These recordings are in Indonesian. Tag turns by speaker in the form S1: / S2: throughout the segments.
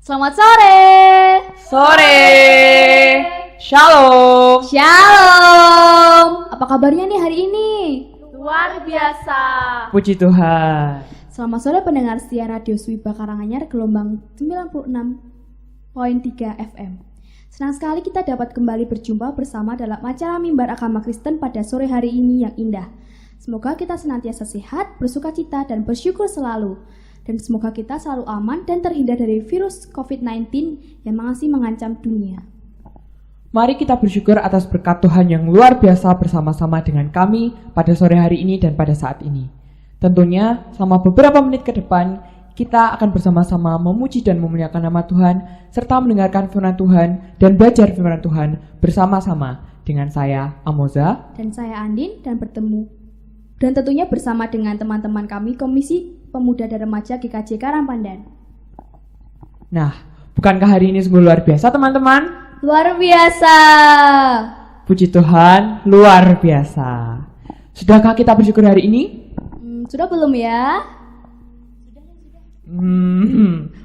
S1: Selamat sore.
S2: Sore. Shalom.
S1: Shalom. Apa kabarnya nih hari ini?
S3: Luar biasa.
S2: Puji Tuhan.
S1: Selamat sore pendengar setia Radio Swiba Karanganyar gelombang 96.3 FM. Senang sekali kita dapat kembali berjumpa bersama dalam acara Mimbar Agama Kristen pada sore hari ini yang indah. Semoga kita senantiasa sehat, bersukacita, dan bersyukur selalu. Dan semoga kita selalu aman dan terhindar dari virus COVID-19 yang masih mengancam dunia.
S2: Mari kita bersyukur atas berkat Tuhan yang luar biasa bersama-sama dengan kami pada sore hari ini dan pada saat ini. Tentunya selama beberapa menit ke depan, kita akan bersama-sama memuji dan memuliakan nama Tuhan, serta mendengarkan firman Tuhan dan belajar firman Tuhan bersama-sama dengan saya, Amoza.
S1: Dan saya Andin, dan tentunya bersama dengan teman-teman kami Komisi Pemuda dan Remaja GKJ Karangpandan.
S2: Nah, bukankah hari ini sungguh luar biasa teman-teman?
S1: Luar biasa.
S2: Puji Tuhan, luar biasa. Sudahkah kita bersyukur hari ini?
S1: Sudah belum ya?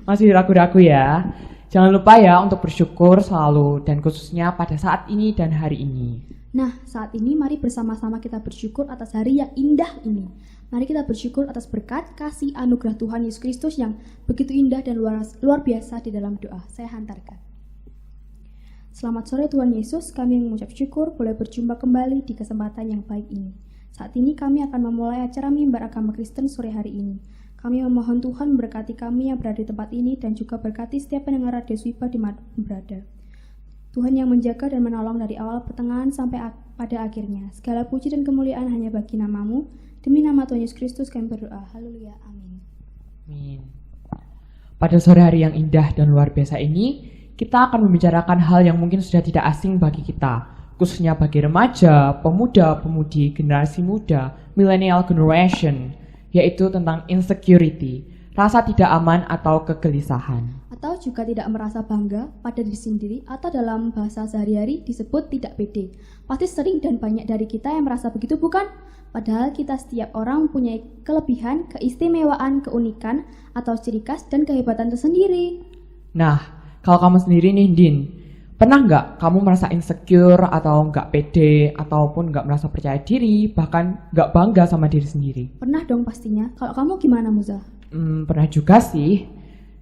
S2: Masih ragu-ragu ya. Jangan lupa ya untuk bersyukur selalu dan khususnya pada saat ini dan hari ini.
S1: Nah, saat ini mari bersama-sama kita bersyukur atas hari yang indah ini. Mari kita bersyukur atas berkat, kasih, anugerah Tuhan Yesus Kristus yang begitu indah dan luar biasa di dalam doa. Saya hantarkan. Selamat sore Tuhan Yesus, kami mengucap syukur boleh berjumpa kembali di kesempatan yang baik ini. Saat ini kami akan memulai acara Mimbar Agama Kristen sore hari ini. Kami memohon Tuhan berkati kami yang berada di tempat ini dan juga berkati setiap pendengar Radio Swiba di mana berada. Tuhan yang menjaga dan menolong dari awal pertengahan sampai pada akhirnya. Segala puji dan kemuliaan hanya bagi nama-Mu. Demi nama Tuhan Yesus Kristus kami berdoa. Haleluya. Amin.
S2: Amin. Pada sore hari yang indah dan luar biasa ini, kita akan membicarakan hal yang mungkin sudah tidak asing bagi kita, khususnya bagi remaja, pemuda, pemudi, generasi muda, millennial generation, yaitu tentang insecurity, rasa tidak aman atau kegelisahan.
S1: Atau juga tidak merasa bangga pada diri sendiri atau dalam bahasa sehari-hari disebut tidak pede. Pasti sering dan banyak dari kita yang merasa begitu, bukan? Padahal kita setiap orang mempunyai kelebihan, keistimewaan, keunikan, atau ciri khas dan kehebatan tersendiri.
S2: Nah, kalau kamu sendiri nih Din, pernah nggak kamu merasa insecure atau nggak pede ataupun nggak merasa percaya diri, bahkan nggak bangga sama diri sendiri?
S1: Pernah dong pastinya. Kalau kamu gimana Muza?
S2: Pernah juga sih.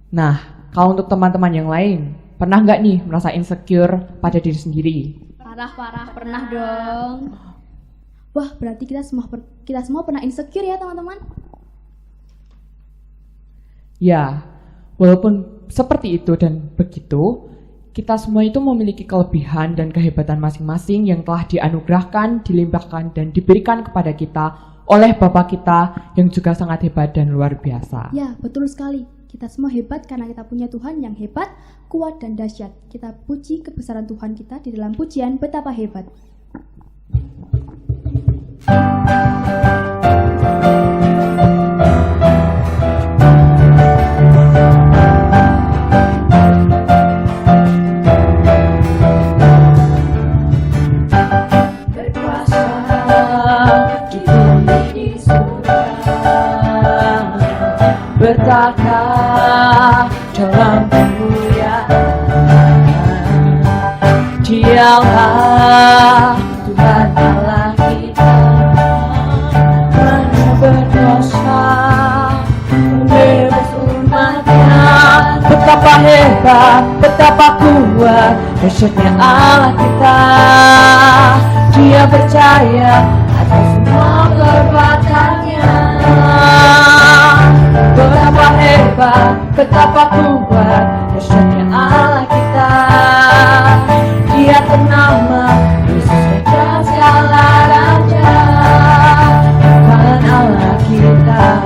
S2: Nah, kalau untuk teman-teman yang lain, pernah nggak nih merasa insecure pada diri sendiri?
S1: Parah, pernah dong. Wah, berarti kita semua pernah insecure ya teman-teman?
S2: Ya, walaupun seperti itu dan begitu, kita semua itu memiliki kelebihan dan kehebatan masing-masing yang telah dianugerahkan, dilimpahkan, dan diberikan kepada kita oleh Bapa kita yang juga sangat hebat dan luar biasa.
S1: Ya, betul sekali. Kita semua hebat karena kita punya Tuhan yang hebat, kuat, dan dahsyat. Kita puji kebesaran Tuhan kita di dalam pujian betapa hebat.
S2: Berkuasa di bumi di surga, bertata dalam kemuliaan. Dialah Tuhan Allah kita, Maha berkuasa, membebas umatnya. Betapa hebat, betapa kuat, dahsyatnya Allah kita. Dia percaya atas semua perbuatannya. Betapa hebat, betapa kuat, dahsyatnya Allah kita. Dia ternama Yesus Raja segala raja, Tuhan Allah kita.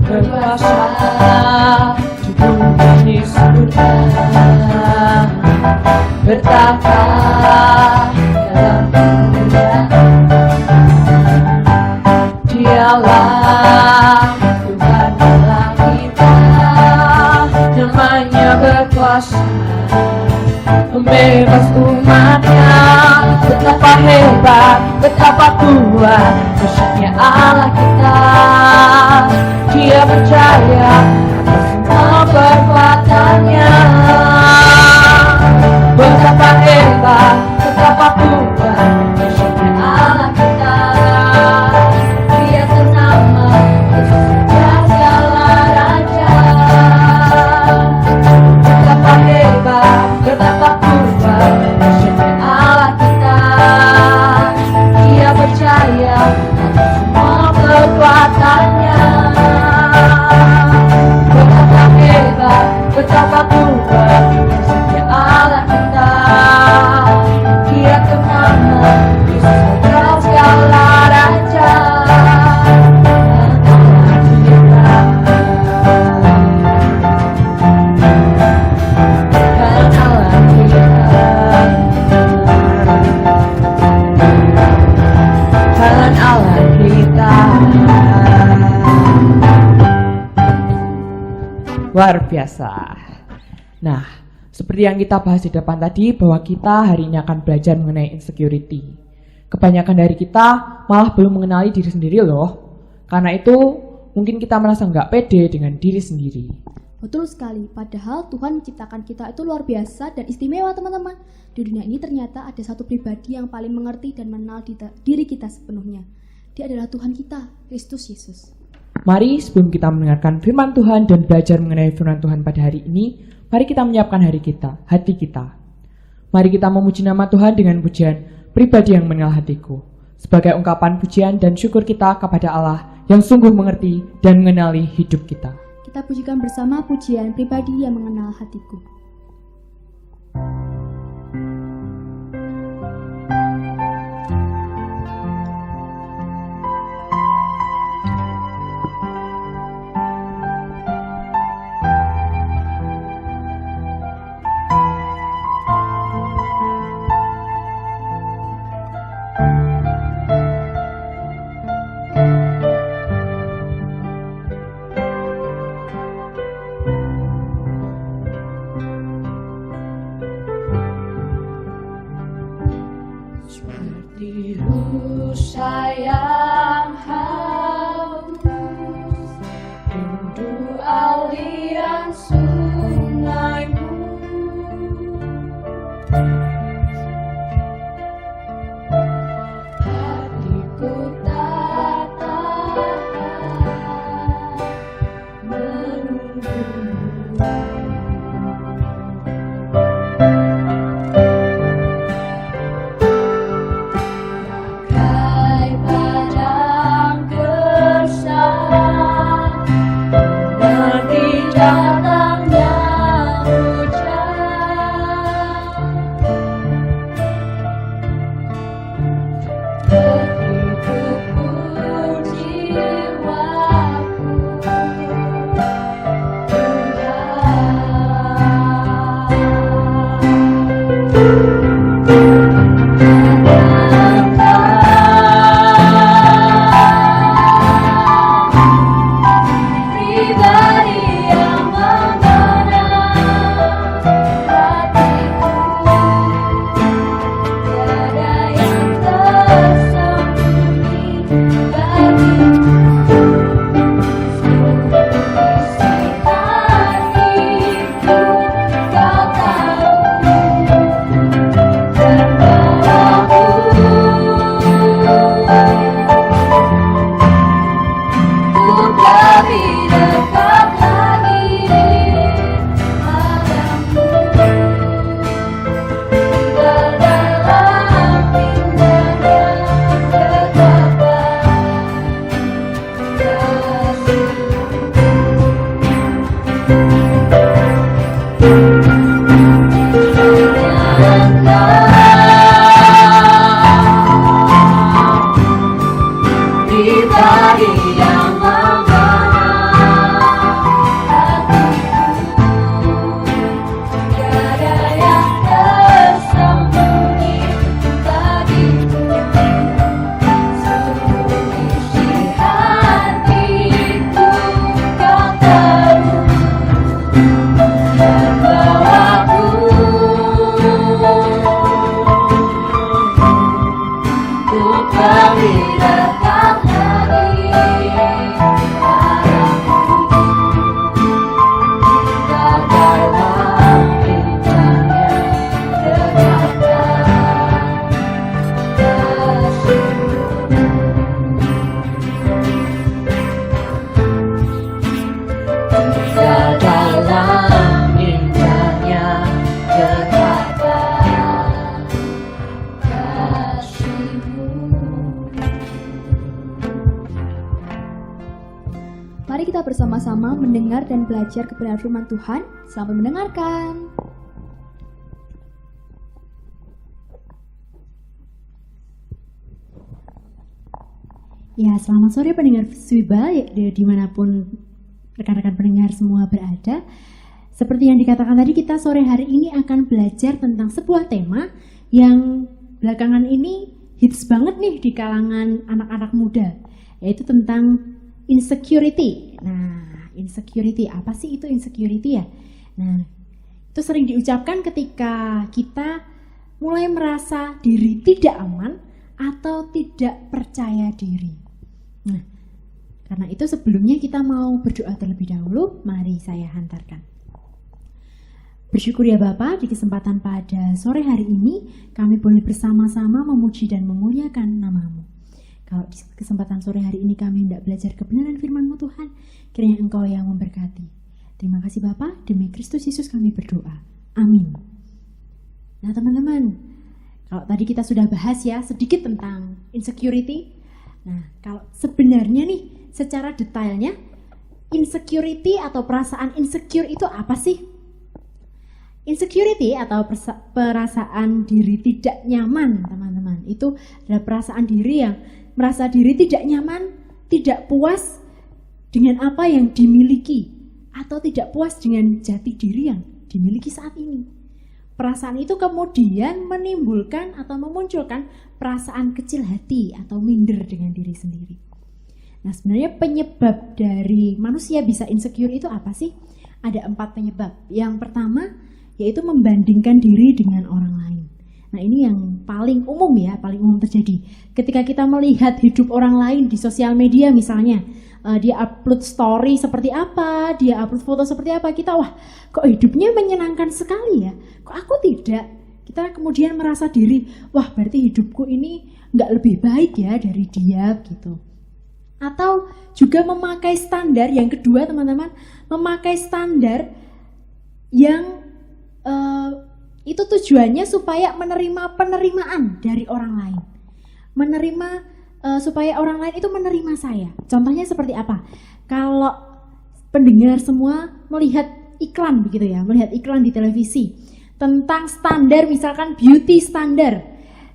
S2: Berkuasa di bumi di surga, bertata dalam kemuliaan. Dialah Tuhan Allah kita, namanya berkuasa, membebas umatnya. Betapa hebat, betapa kuat dahsyatnya Allah kita. Dia percaya atas semua perbuatannya. Betapa hebat, betapa kuat dahsyatnya Allah kita. Dia ternama Yesus Raja segala raja. Betapa hebat, betapa kuat dahsyatnya Allah kita. Dia percaya atas semua perbuatannya. Betapa hebat, betapa kuat dahsyatnya Allah kita. Dia ternama Yesus Raja segala raja. Luar biasa. Nah, seperti yang kita bahas di depan tadi, bahwa kita hari ini akan belajar mengenai insecurity. Kebanyakan dari kita malah belum mengenali diri sendiri loh. Karena itu, mungkin kita merasa nggak pede dengan diri sendiri.
S1: Betul sekali, padahal Tuhan menciptakan kita itu luar biasa dan istimewa teman-teman. Di dunia ini ternyata ada satu pribadi yang paling mengerti dan mengenal diri kita sepenuhnya. Dia adalah Tuhan kita, Kristus Yesus.
S2: Mari sebelum kita mendengarkan firman Tuhan dan belajar mengenai firman Tuhan pada hari ini, mari kita menyiapkan hati kita. Mari kita memuji nama Tuhan dengan pujian pribadi yang mengenal hatiku, sebagai ungkapan pujian dan syukur kita kepada Allah yang sungguh mengerti dan mengenali hidup kita.
S1: Kita pujikan bersama pujian pribadi yang mengenal hatiku.
S3: Sayang haus, rindu aliran sungaimu. Hatiku tak tahan menunggumu. Pribadi yang mengenal
S1: Mari kita bersama-sama mendengar dan belajar kebenaran firman Tuhan. Selamat mendengarkan.
S4: Ya, selamat sore pendengar Swiba, dimanapun rekan-rekan pendengar semua berada. Seperti yang dikatakan tadi, kita sore hari ini akan belajar tentang sebuah tema yang belakangan ini hits banget nih di kalangan anak-anak muda, yaitu tentang insecurity. Nah, insecurity, apa sih itu insecurity ya? Nah, itu sering diucapkan ketika kita mulai merasa diri tidak aman atau tidak percaya diri. Nah, karena itu sebelumnya kita mau berdoa terlebih dahulu. Mari saya hantarkan. Bersyukur ya Bapa, di kesempatan pada sore hari ini kami boleh bersama-sama memuji dan memuliakan nama-Mu. Kalau di kesempatan sore hari ini kami hendak belajar kebenaran firman-Mu Tuhan, kiranya Engkau yang memberkati. Terima kasih Bapa, demi Kristus Yesus kami berdoa. Amin. Nah teman-teman, kalau tadi kita sudah bahas ya sedikit tentang insecurity. Nah kalau sebenarnya nih secara detailnya, insecurity atau perasaan insecure itu apa sih? Insecurity atau perasaan diri tidak nyaman teman-teman, itu adalah perasaan diri yang merasa diri tidak nyaman, tidak puas dengan apa yang dimiliki, atau tidak puas dengan jati diri yang dimiliki saat ini. Perasaan itu kemudian menimbulkan atau memunculkan perasaan kecil hati atau minder dengan diri sendiri. Nah sebenarnya penyebab dari manusia bisa insecure itu apa sih? Ada 4 penyebab. Yang pertama yaitu membandingkan diri dengan orang lain. Nah ini yang paling umum ya, paling umum terjadi. Ketika kita melihat hidup orang lain di sosial media misalnya, dia upload story seperti apa, dia upload foto seperti apa, kita wah kok hidupnya menyenangkan sekali ya, kok aku tidak. Kita kemudian merasa diri, wah berarti hidupku ini nggak lebih baik ya dari dia gitu. Atau juga memakai standar, yang kedua teman-teman, memakai standar yang itu tujuannya supaya menerima penerimaan dari orang lain, supaya orang lain itu menerima saya. Contohnya seperti apa? Kalau pendengar semua melihat iklan begitu ya, melihat iklan di televisi tentang standar, misalkan beauty standar,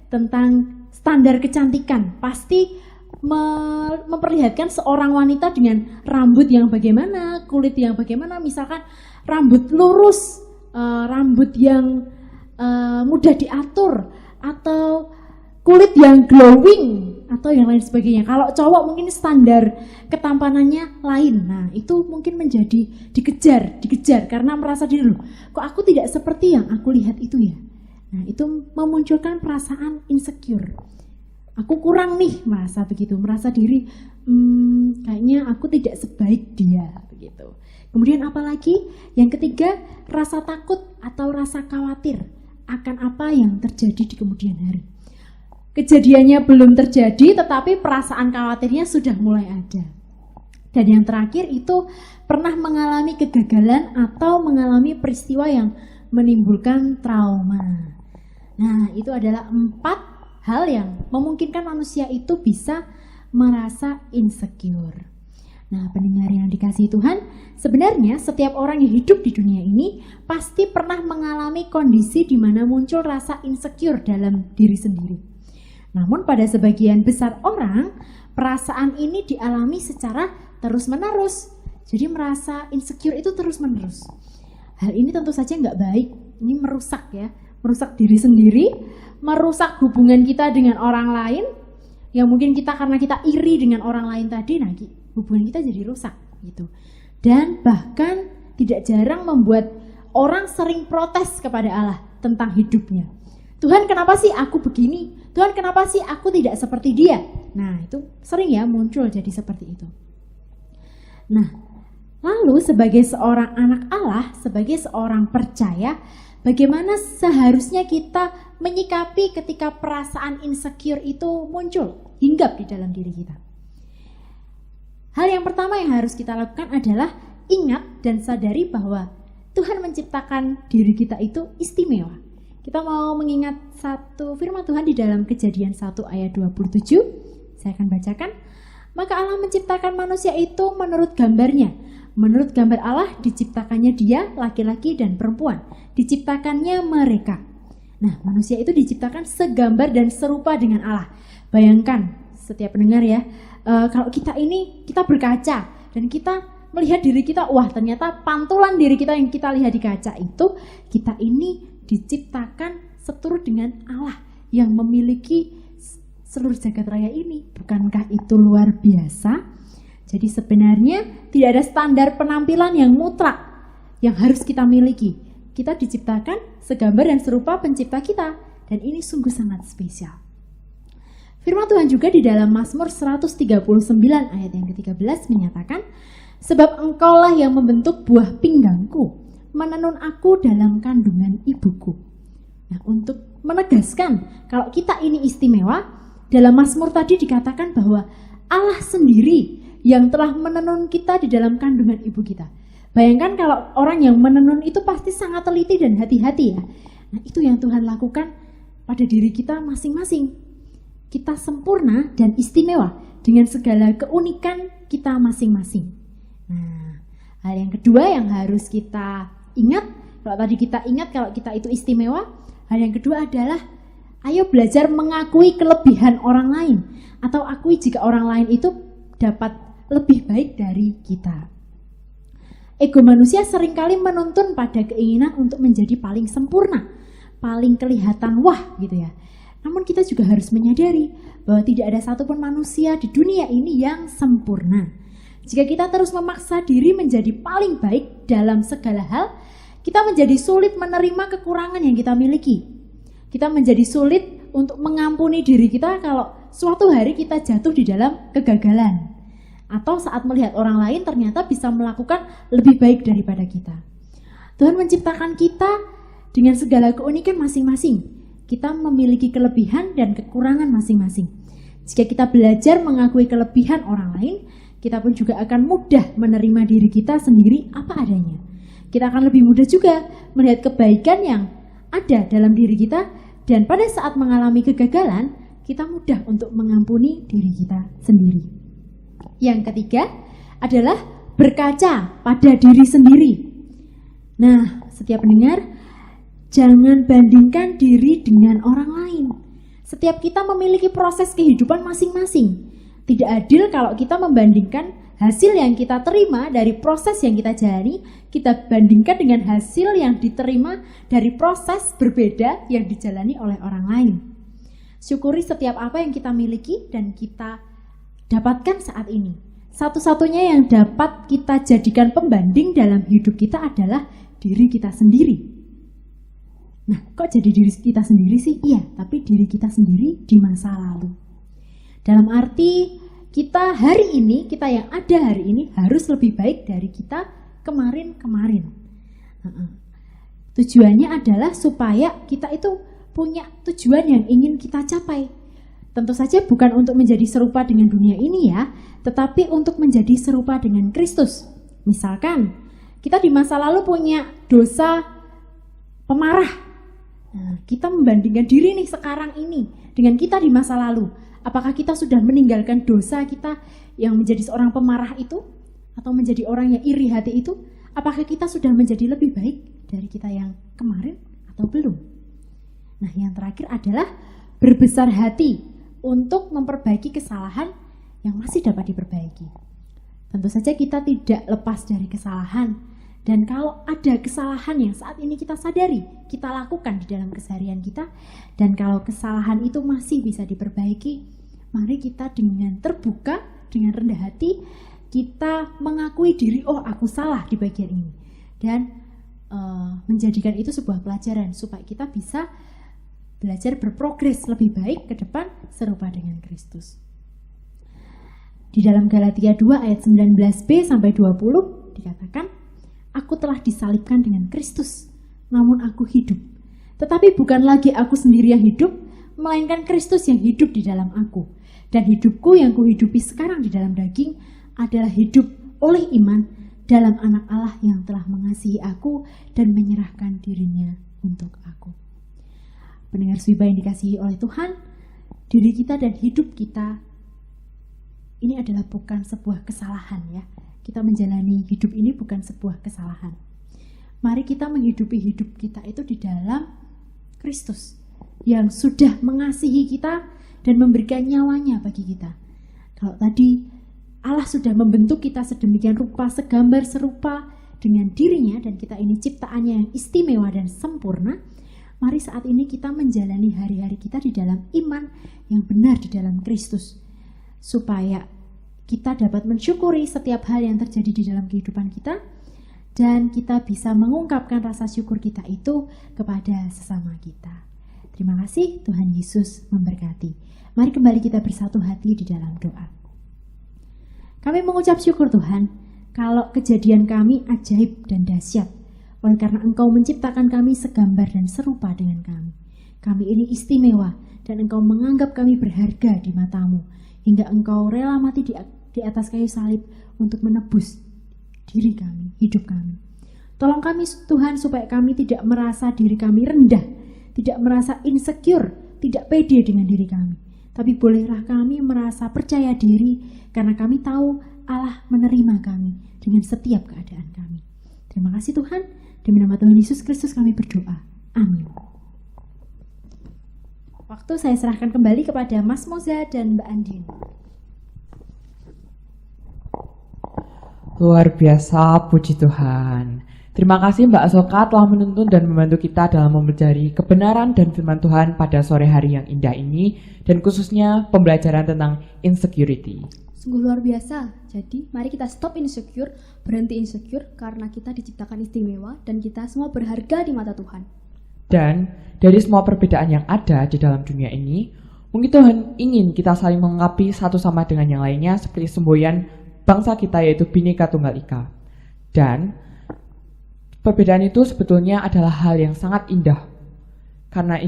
S4: tentang standar kecantikan, pasti memperlihatkan seorang wanita dengan rambut yang bagaimana, kulit yang bagaimana, misalkan rambut lurus, rambut yang mudah diatur, atau kulit yang glowing, atau yang lain sebagainya. Kalau cowok mungkin standar ketampanannya lain. Nah itu mungkin menjadi dikejar karena merasa diri, loh kok aku tidak seperti yang aku lihat itu ya. Nah itu memunculkan perasaan insecure. Aku kurang nih, merasa begitu, merasa diri kayaknya aku tidak sebaik dia begitu. Kemudian apalagi? Yang ketiga, rasa takut atau rasa khawatir akan apa yang terjadi di kemudian hari. Kejadiannya belum terjadi, tetapi perasaan khawatirnya sudah mulai ada. Dan yang terakhir itu pernah mengalami kegagalan atau mengalami peristiwa yang menimbulkan trauma. Nah, itu adalah 4 hal yang memungkinkan manusia itu bisa merasa insecure. Nah, pendengar yang dikasihi Tuhan, sebenarnya setiap orang yang hidup di dunia ini pasti pernah mengalami kondisi di mana muncul rasa insecure dalam diri sendiri. Namun pada sebagian besar orang, perasaan ini dialami secara terus-menerus. Jadi merasa insecure itu terus-menerus. Hal ini tentu saja nggak baik. Ini merusak ya, merusak diri sendiri, merusak hubungan kita dengan orang lain. Yang mungkin karena kita iri dengan orang lain tadi, nah hubungan kita jadi rusak gitu. Dan bahkan tidak jarang membuat orang sering protes kepada Allah tentang hidupnya. Tuhan, kenapa sih aku begini? Tuhan, kenapa sih aku tidak seperti dia? Nah itu sering ya muncul jadi seperti itu. Nah lalu sebagai seorang anak Allah, sebagai seorang percaya, bagaimana seharusnya kita menyikapi ketika perasaan insecure itu muncul, hinggap di dalam diri kita? Hal yang pertama yang harus kita lakukan adalah ingat dan sadari bahwa Tuhan menciptakan diri kita itu istimewa. Kita mau mengingat satu firman Tuhan di dalam Kejadian 1 ayat 27. Saya akan bacakan. Maka Allah menciptakan manusia itu menurut gambarnya. Menurut gambar Allah diciptakannya dia, laki-laki dan perempuan. Diciptakannya mereka. Nah, manusia itu diciptakan segambar dan serupa dengan Allah. Bayangkan, setiap pendengar ya, kalau kita berkaca dan kita melihat diri kita, wah ternyata pantulan diri kita yang kita lihat di kaca itu, kita ini diciptakan seturut dengan Allah yang memiliki seluruh jagat raya ini. Bukankah itu luar biasa? Jadi sebenarnya tidak ada standar penampilan yang mutlak yang harus kita miliki. Kita diciptakan segambar dan serupa pencipta kita, dan ini sungguh sangat spesial. Firman Tuhan juga di dalam Mazmur 139 ayat yang ke-13 menyatakan, sebab engkaulah yang membentuk buah pinggangku, menenun aku dalam kandungan ibuku. Nah, untuk menegaskan kalau kita ini istimewa, dalam Mazmur tadi dikatakan bahwa Allah sendiri yang telah menenun kita di dalam kandungan ibu kita. Bayangkan kalau orang yang menenun itu pasti sangat teliti dan hati-hati ya. Nah, itu yang Tuhan lakukan pada diri kita masing-masing. Kita sempurna dan istimewa dengan segala keunikan kita masing-masing. Nah, hal yang kedua yang harus kita ingat, kalau tadi kita ingat kalau kita itu istimewa, hal yang kedua adalah ayo belajar mengakui kelebihan orang lain, atau akui jika orang lain itu dapat lebih baik dari kita. Ego manusia seringkali menuntun pada keinginan untuk menjadi paling sempurna, paling kelihatan wah gitu ya. Namun kita juga harus menyadari bahwa tidak ada satupun manusia di dunia ini yang sempurna. Jika kita terus memaksa diri menjadi paling baik dalam segala hal, kita menjadi sulit menerima kekurangan yang kita miliki. Kita menjadi sulit untuk mengampuni diri kita kalau suatu hari kita jatuh di dalam kegagalan. Atau saat melihat orang lain ternyata bisa melakukan lebih baik daripada kita. Tuhan menciptakan kita dengan segala keunikan masing-masing. Kita memiliki kelebihan dan kekurangan masing-masing. Jika kita belajar mengakui kelebihan orang lain, kita pun juga akan mudah menerima diri kita sendiri apa adanya. Kita akan lebih mudah juga melihat kebaikan yang ada dalam diri kita, dan pada saat mengalami kegagalan, kita mudah untuk mengampuni diri kita sendiri. Yang ketiga adalah berkaca pada diri sendiri. Nah, setiap pendengar, jangan bandingkan diri dengan orang lain. Setiap kita memiliki proses kehidupan masing-masing. Tidak adil kalau kita membandingkan hasil yang kita terima dari proses yang kita jalani, kita bandingkan dengan hasil yang diterima dari proses berbeda yang dijalani oleh orang lain. Syukuri setiap apa yang kita miliki dan kita dapatkan saat ini. Satu-satunya yang dapat kita jadikan pembanding dalam hidup kita adalah diri kita sendiri. Nah, kok jadi diri kita sendiri sih? Iya, tapi diri kita sendiri di masa lalu. Dalam arti kita hari ini, kita yang ada hari ini harus lebih baik dari kita kemarin-kemarin. Tujuannya adalah supaya kita itu punya tujuan yang ingin kita capai. Tentu saja bukan untuk menjadi serupa dengan dunia ini ya, tetapi untuk menjadi serupa dengan Kristus. Misalkan, kita di masa lalu punya dosa pemarah. Nah, kita membandingkan diri nih sekarang ini dengan kita di masa lalu. Apakah kita sudah meninggalkan dosa kita yang menjadi seorang pemarah itu? Atau menjadi orang yang iri hati itu? Apakah kita sudah menjadi lebih baik dari kita yang kemarin atau belum? Nah, yang terakhir adalah berbesar hati untuk memperbaiki kesalahan yang masih dapat diperbaiki. Tentu saja kita tidak lepas dari kesalahan. Dan kalau ada kesalahan yang saat ini kita sadari, kita lakukan di dalam keseharian kita, dan kalau kesalahan itu masih bisa diperbaiki, mari kita dengan terbuka, dengan rendah hati, kita mengakui diri, oh aku salah di bagian ini. Dan menjadikan itu sebuah pelajaran, supaya kita bisa belajar berprogres lebih baik ke depan serupa dengan Kristus. Di dalam Galatia 2 ayat 19b sampai 20 dikatakan, aku telah disalibkan dengan Kristus, namun aku hidup. Tetapi bukan lagi aku sendiri yang hidup, melainkan Kristus yang hidup di dalam aku. Dan hidupku yang kuhidupi sekarang di dalam daging adalah hidup oleh iman dalam Anak Allah yang telah mengasihi aku dan menyerahkan dirinya untuk aku. Pendengar Swiba yang dikasihi oleh Tuhan, diri kita dan hidup kita ini adalah bukan sebuah kesalahan ya. Kita menjalani hidup ini bukan sebuah kesalahan. Mari kita menghidupi hidup kita itu di dalam Kristus yang sudah mengasihi kita dan memberikan nyawanya bagi kita. Kalau tadi Allah sudah membentuk kita sedemikian rupa, segambar serupa dengan dirinya, dan kita ini ciptaannya yang istimewa dan sempurna. Mari saat ini kita menjalani hari-hari kita di dalam iman yang benar di dalam Kristus, supaya kita dapat mensyukuri setiap hal yang terjadi di dalam kehidupan kita, dan kita bisa mengungkapkan rasa syukur kita itu kepada sesama kita. Terima kasih, Tuhan Yesus memberkati. Mari kembali kita bersatu hati di dalam doa. Kami mengucap syukur Tuhan, kalau kejadian kami ajaib dan dahsyat, oleh karena Engkau menciptakan kami segambar dan serupa dengan kami. Kami ini istimewa, dan Engkau menganggap kami berharga di mata-Mu, hingga Engkau rela mati di atas kayu salib untuk menebus diri kami, hidup kami. Tolong kami Tuhan supaya kami tidak merasa diri kami rendah, tidak merasa insecure, tidak pede dengan diri kami. Tapi bolehlah kami merasa percaya diri karena kami tahu Allah menerima kami dengan setiap keadaan kami. Terima kasih Tuhan, demi nama Tuhan Yesus Kristus kami berdoa. Amin. Waktu saya serahkan kembali kepada Mas Moza dan Mbak Andin.
S2: Luar biasa, puji Tuhan. Terima kasih Mbak Asoka telah menuntun dan membantu kita dalam mempelajari kebenaran dan firman Tuhan pada sore hari yang indah ini, dan khususnya pembelajaran tentang insecurity.
S1: Sungguh luar biasa. Jadi, mari kita stop insecure, berhenti insecure, karena kita diciptakan istimewa dan kita semua berharga di mata Tuhan.
S2: Dan dari semua perbedaan yang ada di dalam dunia ini, mungkin Tuhan ingin kita saling melengkapi satu sama dengan yang lainnya, seperti semboyan bangsa kita, yaitu Bhinneka Tunggal Ika. Dan perbedaan itu sebetulnya adalah hal yang sangat indah, karena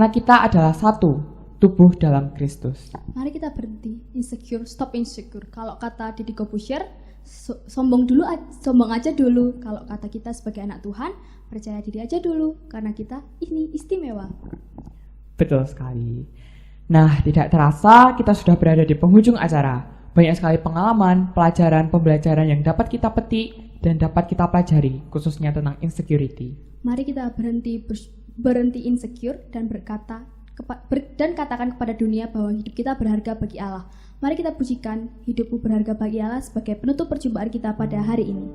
S2: kita adalah satu tubuh dalam Kristus.
S1: Mari kita berhenti insecure, stop insecure. Kalau kata Deddy Corbuzier, sombong aja dulu. Kalau kata kita sebagai anak Tuhan, percaya diri aja dulu, karena kita ini istimewa.
S2: Betul sekali. Nah, tidak terasa kita sudah berada di penghujung acara. Banyak sekali pengalaman, pelajaran, pembelajaran yang dapat kita petik dan dapat kita pelajari, khususnya tentang insecurity.
S1: Mari kita berhenti insecure dan katakan kepada dunia bahwa hidup kita berharga bagi Allah. Mari kita pujikan hidupmu berharga bagi Allah sebagai penutup perjumpaan kita pada hari ini.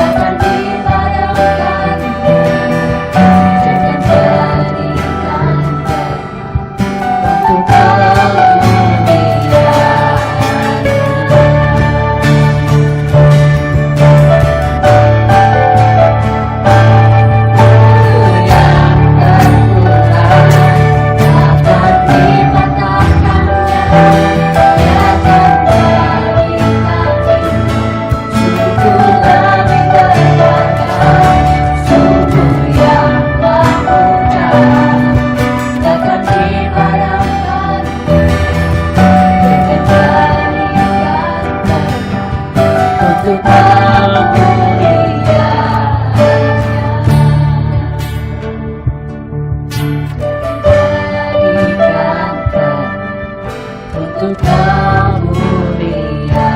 S3: Akan untuk kemuliaannya. Untuk kemuliaannya.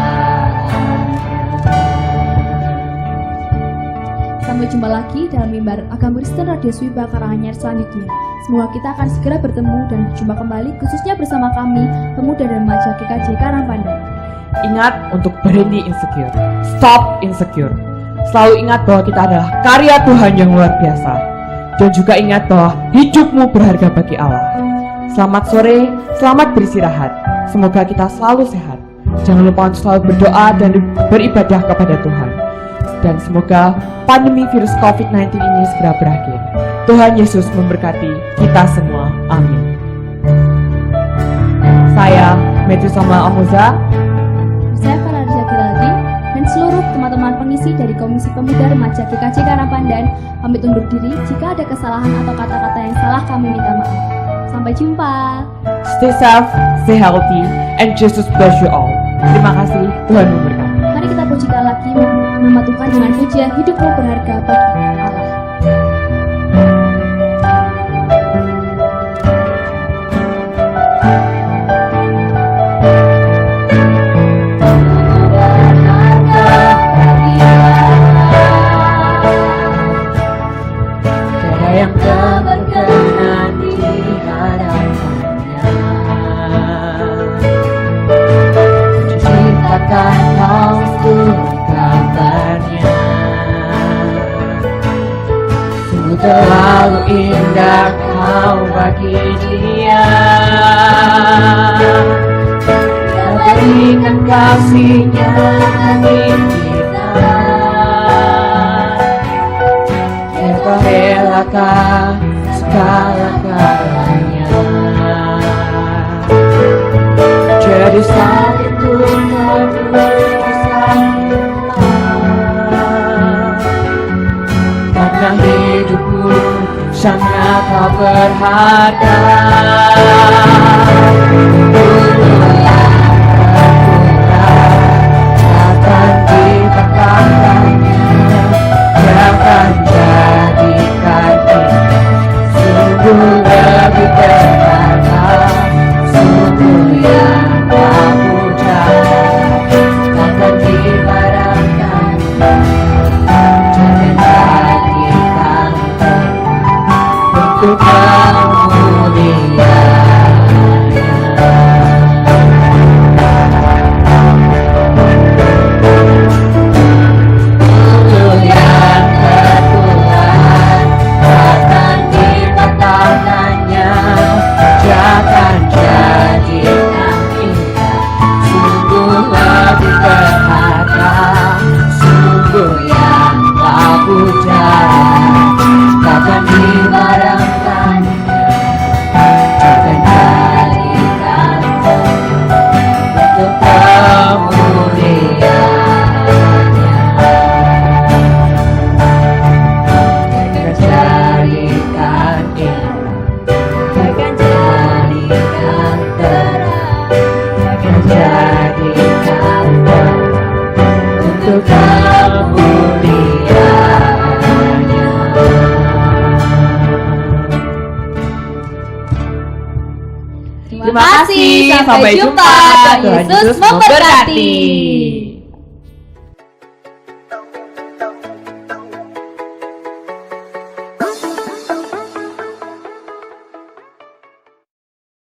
S1: Sampai jumpa lagi dalam mimbar Agama Kristen Radio Swiba Karanganyar selanjutnya. Semoga kita akan segera bertemu dan berjumpa kembali, khususnya bersama kami, pemuda dan remaja GKJ Karangpandan.
S2: Ingat untuk berhenti insecure. Stop insecure. Selalu ingat bahwa kita adalah karya Tuhan yang luar biasa. Dan juga ingat bahwa hidupmu berharga bagi Allah. Selamat sore, selamat beristirahat. Semoga kita selalu sehat. Jangan lupa untuk selalu berdoa dan beribadah kepada Tuhan. Dan semoga pandemi virus COVID-19 ini segera berakhir. Tuhan Yesus memberkati kita semua. Amin. Saya Matthew Samuel Amuza,
S1: Saya Farah Rizaki dan seluruh teman-teman pengisi dari Komisi Pemuda Remaja GKJ Karangpandan pamit undur diri. Jika ada kesalahan atau kata-kata yang salah, kami minta maaf. Sampai jumpa.
S2: stay safe, stay healthy, and Jesus bless you all. Terima kasih, Tuhan memberkati.
S1: Mari kita pujikan lagi nama Tuhan dengan pujian hidupmu berharga bagi Allah.
S3: Tiada yang tak berkenan di hadapannya. Ciptakan kau untuk kabarnya. Sungguh terlalu indah kau bagi dia. Kau berikan kasihnya bagi kita. Kau relakan segala-galanya. Jadi satu tebusan karena hidupku sangat tak berharga. Akan dikatakannya, akan jadikan sungguh lebih berharga, sungguh yang tak mudah, akan dibarangkan, jangan jadikan untuk kemuliaannya.
S1: Terima kasih. Sampai jumpa. Tuhan Yesus memberkati.